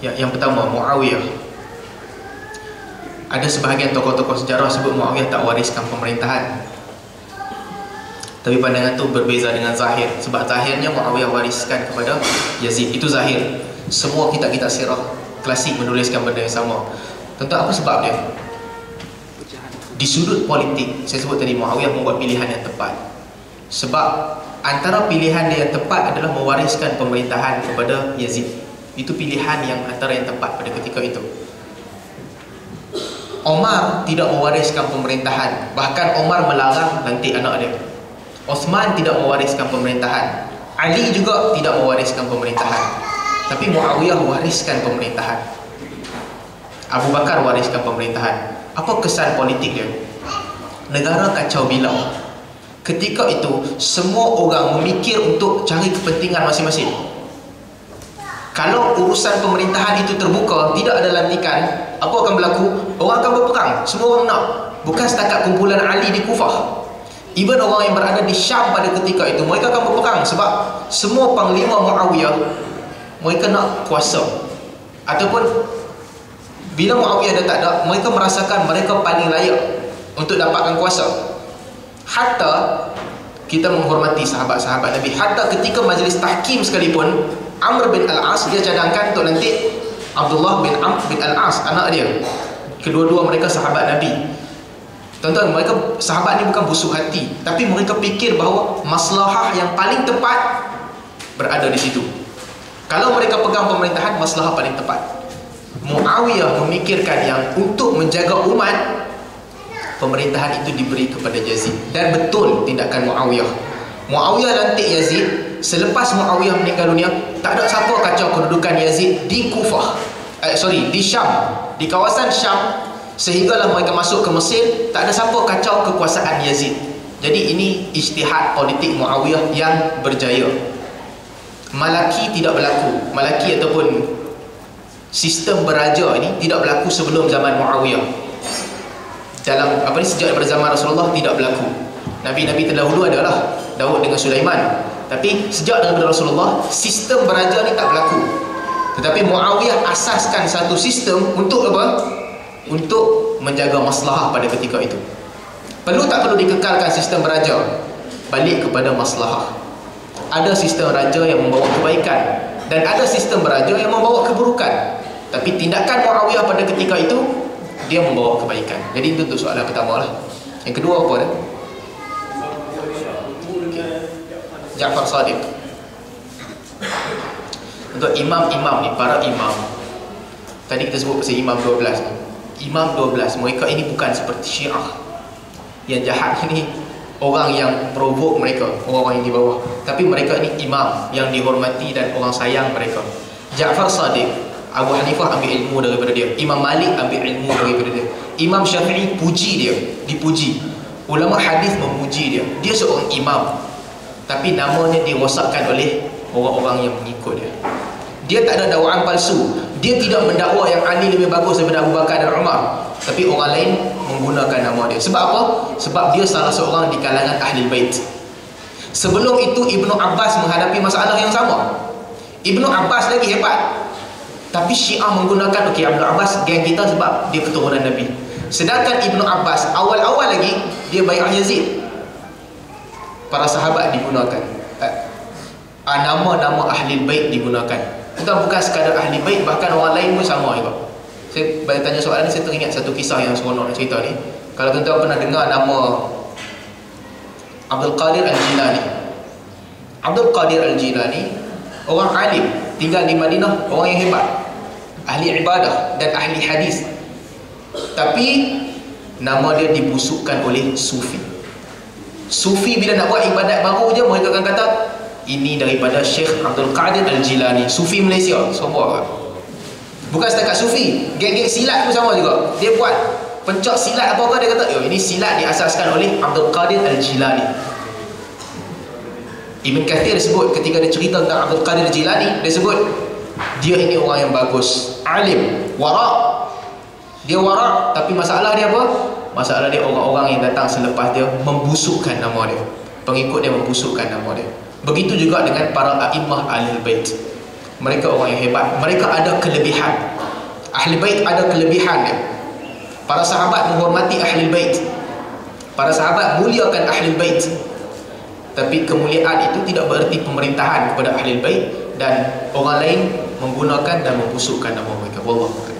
Yang pertama, Muawiyah. Ada sebahagian tokoh-tokoh sejarah sebut Muawiyah tak wariskan pemerintahan. Tapi pandangan tu berbeza dengan Zahir. Sebab Zahirnya Muawiyah wariskan kepada Yazid. Itu Zahir. Semua kitab-kitab sirah klasik menuliskan benda yang sama. Tentang apa sebab dia? Di sudut politik, saya sebut tadi Muawiyah membuat pilihan yang tepat. Sebab antara pilihan dia yang tepat adalah mewariskan pemerintahan kepada Yazid. Itu pilihan yang antara yang tepat pada ketika itu. Omar tidak mewariskan pemerintahan. Bahkan Omar melarang nanti anak dia. Osman tidak mewariskan pemerintahan. Ali juga tidak mewariskan pemerintahan. Tapi Muawiyah wariskan pemerintahan. Abu Bakar wariskan pemerintahan. Apa kesan politik dia? Negara kacau bilau. Ketika itu semua orang memikir untuk cari kepentingan masing-masing. Kalau urusan pemerintahan itu terbuka, tidak ada lantikan, apa akan berlaku? Orang akan berperang. Semua orang nak. Bukan setakat kumpulan Ali di Kufah. Even orang yang berada di Syam pada ketika itu, mereka akan berperang. Sebab semua panglima Muawiyah, mereka nak kuasa. Ataupun bila Muawiyah dah tak ada, mereka merasakan mereka paling layak untuk dapatkan kuasa. Hatta kita menghormati sahabat-sahabat Nabi. Hatta ketika majlis tahkim sekalipun, Amr bin Al-As dia cadangkan untuk nanti Abdullah bin Amr bin Al-As, anak dia. Kedua-dua mereka sahabat Nabi. Tuan-tuan, mereka sahabat ni bukan busuk hati, tapi mereka fikir bahawa maslahah yang paling tepat berada di situ. Kalau mereka pegang pemerintahan, maslahah paling tepat. Muawiyah memikirkan yang untuk menjaga umat, pemerintahan itu diberi kepada Yazid. Dan betul tindakan Muawiyah. Muawiyah lantik Yazid. Selepas Muawiyah meninggal dunia, tak ada siapa kacau kedudukan Yazid di Kufah. Di Syam, di kawasan Syam, sehinggalah mereka masuk ke Mesir. Tak ada siapa kacau kekuasaan Yazid. Jadi ini ijtihad politik Muawiyah yang berjaya. Malaki tidak berlaku. Malaki ataupun sistem beraja ini tidak berlaku sebelum zaman Muawiyah. Dalam sejak daripada zaman Rasulullah tidak berlaku. Nabi-nabi terdahulu adalah Daud dengan Sulaiman. Tapi sejak daripada Rasulullah, sistem beraja ni tak berlaku. Tetapi Muawiyah asaskan satu sistem untuk apa? Untuk menjaga maslahah pada ketika itu. Perlu tak perlu dikekalkan sistem beraja? Balik kepada maslahah. Ada sistem raja yang membawa kebaikan dan ada sistem beraja yang membawa keburukan. Tapi tindakan Muawiyah pada ketika itu, dia membawa kebaikan. Jadi itu untuk soalan pertama lah. Yang kedua apa dah? Ja'far Sadiq. Untuk imam-imam ni, para imam. Tadi kita sebut pasal imam 12 ni. Imam 12, mereka ini bukan seperti Syiah. Yang jahat ni orang yang provoke mereka, orang-orang yang di bawah. Tapi mereka ini imam yang dihormati dan orang sayang mereka. Ja'far Sadiq, Abu Hanifah ambil ilmu daripada dia. Imam Malik ambil ilmu daripada dia. Imam Syafi'i puji dia, dipuji. Ulama hadis memuji dia. Dia seorang imam, tapi namanya dirosakkan oleh orang-orang yang mengikut dia. Dia tak ada dakwaan palsu. Dia tidak mendakwa yang Ali lebih bagus daripada Abu Bakar dan Umar. Tapi orang lain menggunakan nama dia. Sebab apa? Sebab dia salah seorang di kalangan Ahlul Bait. Sebelum itu Ibnu Abbas menghadapi masalah yang sama. Ibnu Abbas lagi hebat. Tapi Syiah menggunakan, Ibnu Abbas geng kita sebab dia keturunan Nabi. Sedangkan Ibnu Abbas awal-awal lagi dia bai'ah Yazid. Para sahabat digunakan. Nama-nama Ahlul Bait digunakan. Bukan sekadar ahli bait, bahkan orang lain pun sama juga. Saya bila tanya soalan ni, saya teringat satu kisah yang seronok nak cerita ni. Kalau tuan-tuan pernah dengar nama Abdul Qadir Al-Jilani. Abdul Qadir Al-Jilani orang alim, tinggal di Madinah, orang yang hebat, ahli ibadah dan ahli hadis. Tapi nama dia dibusukkan oleh Sufi. Sufi bila nak buat ibadat baru je, mereka akan kata ini daripada Syekh Abdul Qadir Al-Jilani, Sufi Malaysia. Sombong kan? Bukan setakat Sufi, geng-geng silat pun sama juga. Dia buat pencak silat apa-apa, dia kata, ini silat diasaskan oleh Abdul Qadir Al-Jilani. Ibn Kathir sebut ketika dia cerita tentang Abdul Qadir Al-Jilani, dia sebut dia ini orang yang bagus, alim, wara'. Dia wara', tapi masalah dia apa? Masalah dia orang-orang yang datang selepas dia membusukkan nama dia. Pengikut dia membusukkan nama dia. Begitu juga dengan para a'immah Ahlul Bait. mereka orang yang hebat, mereka ada kelebihan. Ahli bait ada kelebihan dia. Para sahabat menghormati ahli bait, para sahabat muliakan ahli bait. Tapi kemuliaan itu tidak berarti pemerintahan kepada ahli bait dan orang lain menggunakan dan membusukkan nama mereka. Wallahu